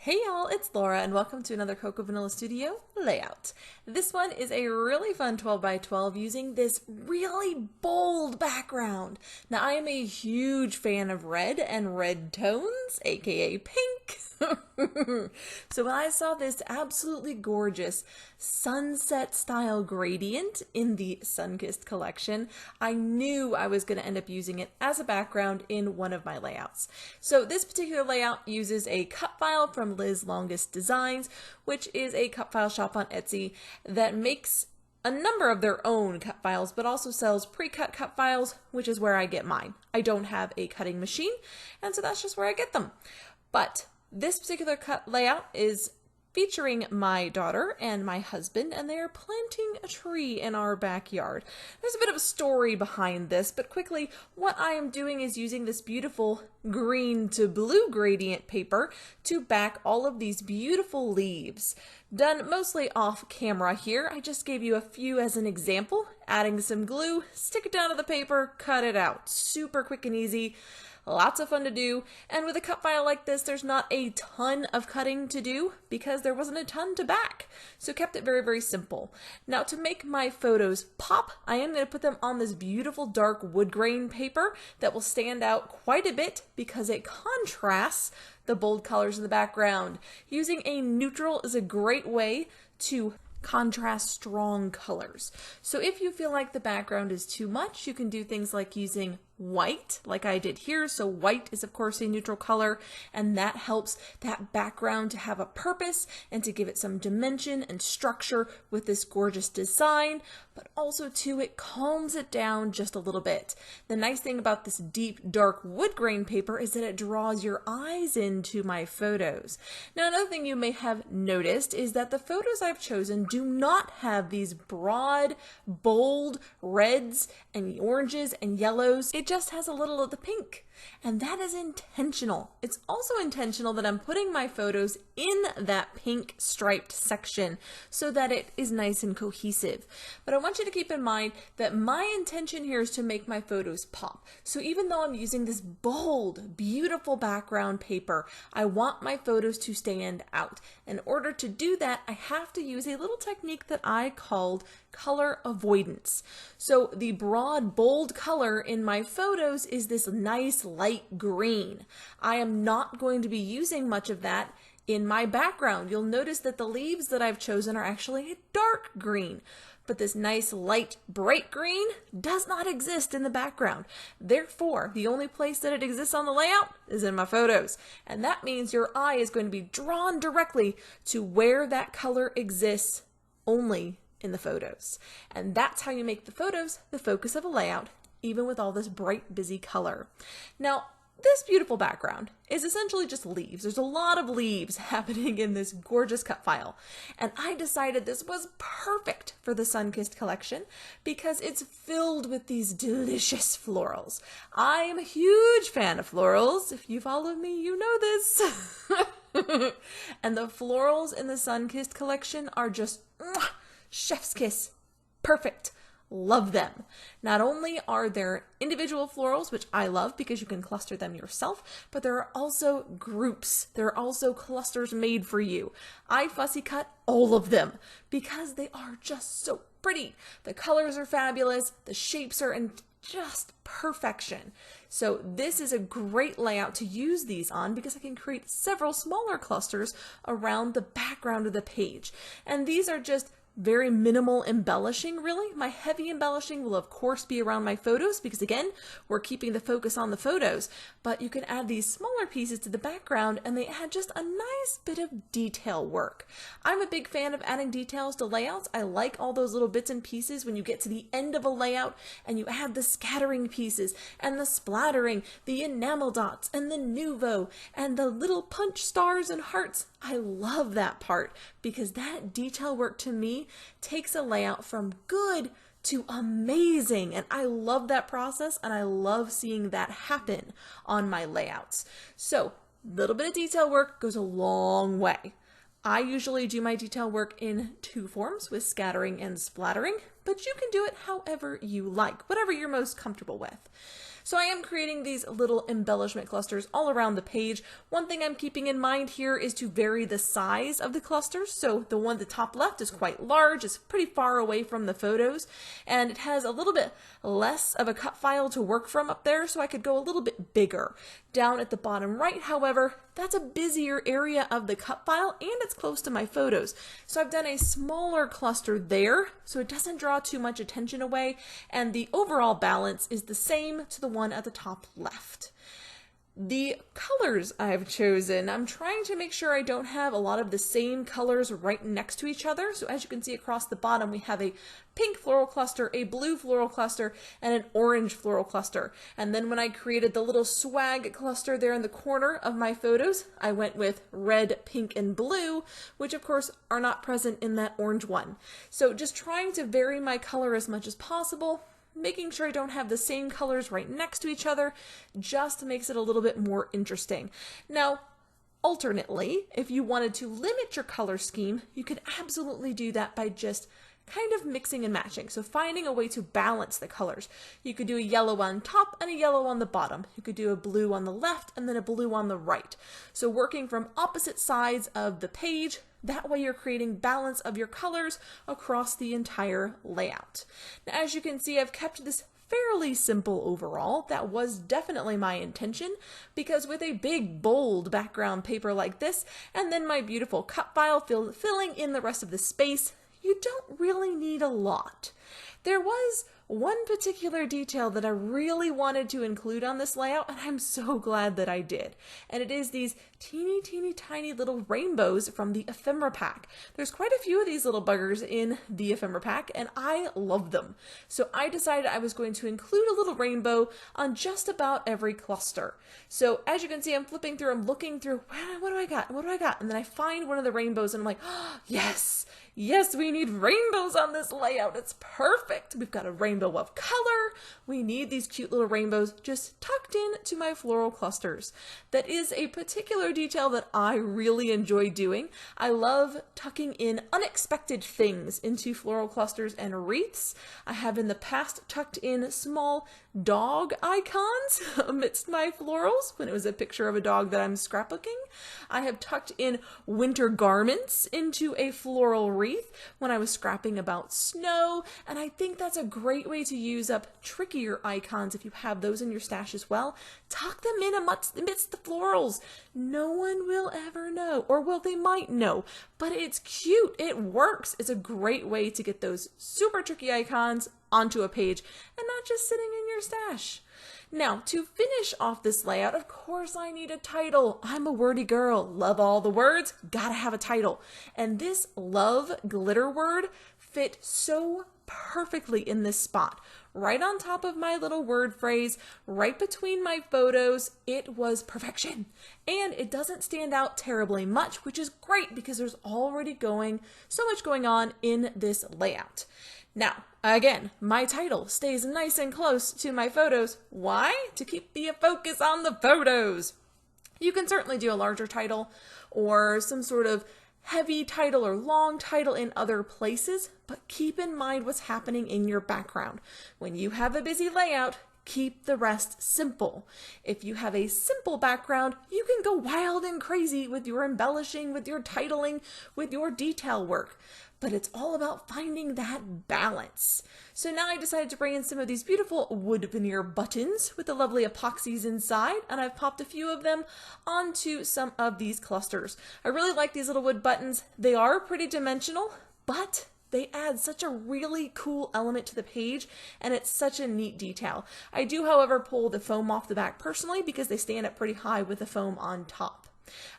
Hey y'all, it's Laura and welcome to another Cocoa Vanilla Studio layout. This one is a really fun 12 by 12 using this really bold background. Now I am a huge fan of red and red tones, aka pink. So when I saw this absolutely gorgeous sunset style gradient in the Sunkissed collection, I knew I was going to end up using it as a background in one of my layouts. So this particular layout uses a cut file from Liz Longest Designs, which is a cut file shop on Etsy that makes a number of their own cut files, but also sells pre-cut cut files, which is where I get mine. I don't have a cutting machine, and so that's just where I get them. But this particular cut layout is featuring my daughter and my husband, and they are planting a tree in our backyard. There's a bit of a story behind this, but quickly, what I am doing is using this beautiful green to blue gradient paper to back all of these beautiful leaves. Done mostly off camera here. I just gave you a few as an example, adding some glue, stick it down to the paper, cut it out. Super quick and easy. Lots of fun to do, and with a cut file like this, there's not a ton of cutting to do because there wasn't a ton to back, so kept it very, very simple. Now to make my photos pop, I am going to put them on this beautiful dark wood grain paper that will stand out quite a bit because it contrasts the bold colors in the background. Using a neutral is a great way to contrast strong colors. So if you feel like the background is too much, you can do things like using white, like I did here. So white is of course a neutral color, and that helps that background to have a purpose and to give it some dimension and structure with this gorgeous design, but also too it calms it down just a little bit. The nice thing about this deep dark wood grain paper is that it draws your eyes into my photos. Now another thing you may have noticed is that the photos I've chosen do not have these broad, bold reds and oranges and yellows. It just has a little of the pink, and that is intentional. It's also intentional that I'm putting my photos in that pink striped section so that it is nice and cohesive. But I want you to keep in mind that my intention here is to make my photos pop. So even though I'm using this bold, beautiful background paper, I want my photos to stand out. In order to do that, I have to use a little technique that I called color avoidance. So the broad, bold color in my photos is this nice light green. I am not going to be using much of that in my background. You'll notice that the leaves that I've chosen are actually a dark green, but this nice light bright green does not exist in the background. Therefore, the only place that it exists on the layout is in my photos. And that means your eye is going to be drawn directly to where that color exists only in the photos. And that's how you make the photos the focus of a layout, even with all this bright, busy color. Now, this beautiful background is essentially just leaves. There's a lot of leaves happening in this gorgeous cut file. And I decided this was perfect for the Sunkissed collection because it's filled with these delicious florals. I am a huge fan of florals. If you follow me, you know this. And the florals in the Sunkissed collection are just chef's kiss. Perfect. Love them. Not only are there individual florals, which I love because you can cluster them yourself, but there are also groups. There are also clusters made for you. I fussy cut all of them because they are just so pretty. The colors are fabulous. The shapes are in just perfection. So this is a great layout to use these on because I can create several smaller clusters around the background of the page. And these are just very minimal embellishing, really. My heavy embellishing will of course be around my photos because again, we're keeping the focus on the photos, but you can add these smaller pieces to the background and they add just a nice bit of detail work. I'm a big fan of adding details to layouts. I like all those little bits and pieces when you get to the end of a layout and you add the scattering pieces and the splattering, the enamel dots and the nouveau and the little punch stars and hearts. I love that part because that detail work to me takes a layout from good to amazing, and I love that process and I love seeing that happen on my layouts. So a little bit of detail work goes a long way. I usually do my detail work in two forms with scattering and splattering, but you can do it however you like, whatever you're most comfortable with. So I am creating these little embellishment clusters all around the page. One thing I'm keeping in mind here is to vary the size of the clusters. So the one at the top left is quite large, it's pretty far away from the photos, and it has a little bit less of a cut file to work from up there, so I could go a little bit bigger. Down at the bottom right, however, that's a busier area of the cut file and it's close to my photos. So I've done a smaller cluster there so it doesn't draw too much attention away, and the overall balance is the same to the one at the top left. The colors I've chosen, I'm trying to make sure I don't have a lot of the same colors right next to each other. So as you can see across the bottom, we have a pink floral cluster, a blue floral cluster, and an orange floral cluster. And then when I created the little swag cluster there in the corner of my photos, I went with red, pink, and blue, which of course are not present in that orange one. So just trying to vary my color as much as possible, making sure I don't have the same colors right next to each other, just makes it a little bit more interesting. Now, alternately, if you wanted to limit your color scheme, you could absolutely do that by just kind of mixing and matching. So finding a way to balance the colors. You could do a yellow on top and a yellow on the bottom. You could do a blue on the left and then a blue on the right. So working from opposite sides of the page, that way you're creating balance of your colors across the entire layout. Now, as you can see, I've kept this fairly simple overall. That was definitely my intention, because with a big bold background paper like this, and then my beautiful cut file filling in the rest of the space, you don't really need a lot. There was one particular detail that I really wanted to include on this layout, and I'm so glad that I did. And it is these teeny tiny little rainbows from the ephemera pack. There's quite a few of these little buggers in the ephemera pack, and I love them. So I decided I was going to include a little rainbow on just about every cluster. So as you can see, I'm flipping through, I'm looking through, what do I got? What do I got? And then I find one of the rainbows and I'm like, oh, yes, we need rainbows on this layout. It's perfect. We've got a rainbow of color. We need these cute little rainbows just tucked in to my floral clusters. That is a particular detail that I really enjoy doing. I love tucking in unexpected things into floral clusters and wreaths. I have in the past tucked in small dog icons amidst my florals when it was a picture of a dog that I'm scrapbooking. I have tucked in winter garments into a floral wreath when I was scrapping about snow, and I think that's a great way to use up trickier icons if you have those in your stash as well. Tuck them in amidst the florals. No one will ever know, or well, they might know, but it's cute. It works. It's a great way to get those super tricky icons onto a page and not just sitting in your stash. Now, to finish off this layout, of course I need a title. I'm a wordy girl, love all the words, gotta have a title. And this love glitter word fit so perfectly in this spot. Right on top of my little word phrase, right between my photos, it was perfection. And it doesn't stand out terribly much, which is great because there's already so much going on in this layout. Now, again, my title stays nice and close to my photos. Why? To keep the focus on the photos. You can certainly do a larger title or some sort of heavy title or long title in other places, but keep in mind what's happening in your background. When you have a busy layout, keep the rest simple. If you have a simple background, you can go wild and crazy with your embellishing, with your titling, with your detail work. But it's all about finding that balance. So now I decided to bring in some of these beautiful wood veneer buttons with the lovely epoxies inside, and I've popped a few of them onto some of these clusters. I really like these little wood buttons. They are pretty dimensional, but they add such a really cool element to the page, and it's such a neat detail. I do, however, pull the foam off the back personally because they stand up pretty high with the foam on top.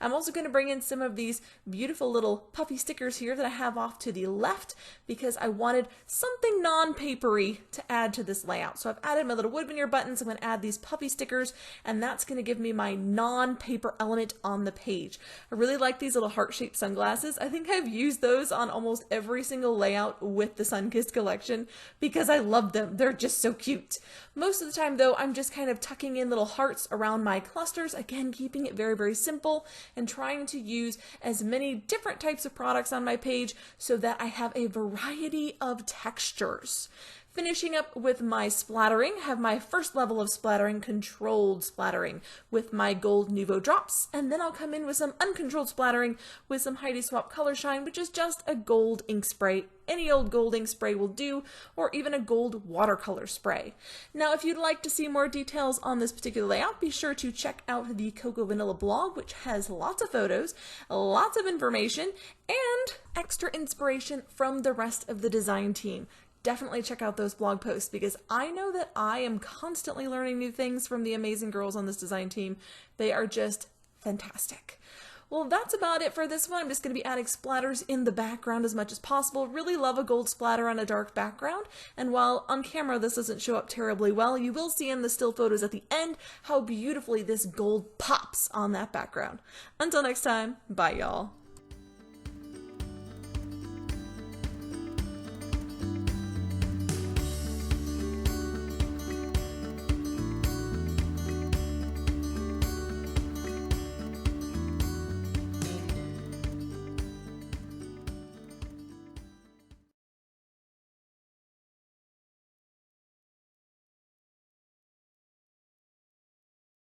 I'm also going to bring in some of these beautiful little puffy stickers here that I have off to the left because I wanted something non-papery to add to this layout. So I've added my little wood veneer buttons. I'm going to add these puffy stickers, and that's going to give me my non-paper element on the page. I really like these little heart-shaped sunglasses. I think I've used those on almost every single layout with the Sunkissed collection because I love them. They're just so cute. Most of the time, though, I'm just kind of tucking in little hearts around my clusters, again, keeping it very, very simple and trying to use as many different types of products on my page so that I have a variety of textures. Finishing up with my splattering, have my first level of splattering, controlled splattering, with my gold Nuvo drops, and then I'll come in with some uncontrolled splattering with some Heidi Swap Color Shine, which is just a gold ink spray. Any old gold ink spray will do, or even a gold watercolor spray. Now, if you'd like to see more details on this particular layout, be sure to check out the Cocoa Vanilla blog, which has lots of photos, lots of information, and extra inspiration from the rest of the design team. Definitely check out those blog posts because I know that I am constantly learning new things from the amazing girls on this design team. They are just fantastic. Well, that's about it for this one. I'm just going to be adding splatters in the background as much as possible. Really love a gold splatter on a dark background. And while on camera this doesn't show up terribly well, you will see in the still photos at the end how beautifully this gold pops on that background. Until next time, bye y'all.